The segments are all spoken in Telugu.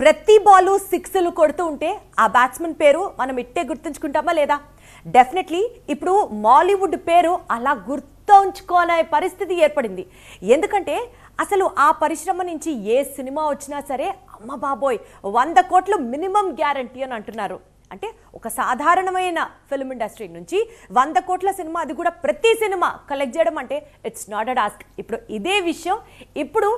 ప్రతి బాల్ సిక్స్లు కొడుతూ ఉంటే ఆ బ్యాట్స్మెన్ పేరు మనం ఇట్టే గుర్తుంచుకుంటామా లేదా? డెఫినెట్లీ ఇప్పుడు మాలీవుడ్ పేరు అలా గుర్తుంచుకోనే పరిస్థితి ఏర్పడింది. ఎందుకంటే అసలు ఆ పరిశ్రమ నుంచి ఏ సినిమా వచ్చినా సరే అమ్మ బాబోయ్ 100 కోట్లు మినిమం గ్యారంటీ అని అంటున్నారు. అంటే ఒక సాధారణమైన ఫిల్మ్ ఇండస్ట్రీ నుంచి 100 కోట్ల సినిమా, అది కూడా ప్రతి సినిమా కలెక్ట్ చేయడం అంటే ఇట్స్ నాట్ అ టాస్క్. ఇప్పుడు ఇదే విషయం ఇప్పుడు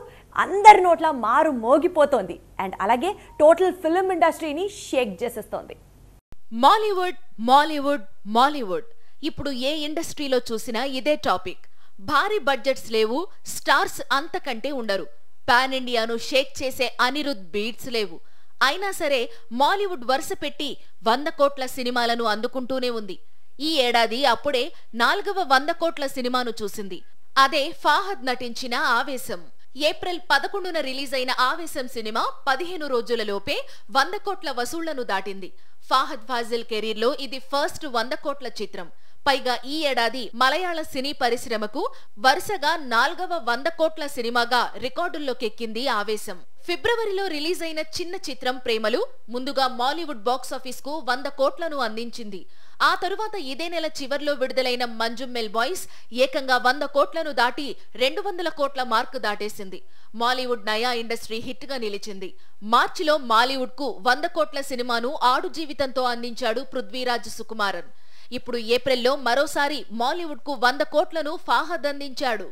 అందరి నోట్ల మారు మోగిపోతోంది అండ్ అలాగే టోటల్ ఫిల్మ్ ఇండస్ట్రీని షేక్ చేసేస్తోంది. మాలీవుడ్ మాలీవుడ్ మాలీవుడ్ ఇప్పుడు ఏ ఇండస్ట్రీలో చూసినా ఇదే టాపిక్. భారీ బడ్జెట్స్ లేవు, స్టార్స్ అంతకంటే ఉండరు, పాన్ ఇండియాను షేక్ చేసే అనిరుద్ బీట్స్ లేవు. అయినా సరే మాలీవుడ్ వరుస పెట్టి 100 కోట్ల సినిమాలను అందుకుంటూనే ఉంది. ఈ ఏడాది అప్పుడే 4వ 100 కోట్ల సినిమాను చూసింది. అదే ఫాహద్ నటించిన ఆవేశం. ఏప్రిల్ 11న రిలీజ్ అయిన ఆవేశం సినిమా 15 రోజులలోపే 100 కోట్ల వసూళ్లను దాటింది. ఫాహద్ ఫాజిల్ కెరీర్లో ఇది ఫస్ట్ 100 కోట్ల చిత్రం. పైగా ఈ ఏడాది మలయాళ సినీ పరిశ్రమకు వరుసగా 4వ 100 కోట్ల సినిమాగా రికార్డుల్లోకెక్కింది ఆవేశం. ఫిబ్రవరిలో రిలీజ్ అయిన చిన్న చిత్రం ప్రేమలు ముందుగా మాలీవుడ్ బాక్సాఫీస్ కు 100 కోట్లను అందించింది. ఆ తరువాత ఇదే నెల చివర్లో విడుదలైన మంజుమ్మల్ బాయ్స్ ఏకంగా 100 కోట్లను దాటి 200 కోట్ల మార్కు దాటేసింది. మాలీవుడ్ నయా ఇండస్ట్రీ హిట్ గా నిలిచింది. మార్చిలో మాలీవుడ్ కు 100 కోట్ల సినిమాను ఆడు జీవితంతో అందించాడు పృథ్వీరాజ్ సుకుమారన్. ఇప్పుడు ఏప్రిల్లో మరోసారి మాలీవుడ్ కు 100 కోట్లను ఫాహద్ అందించాడు.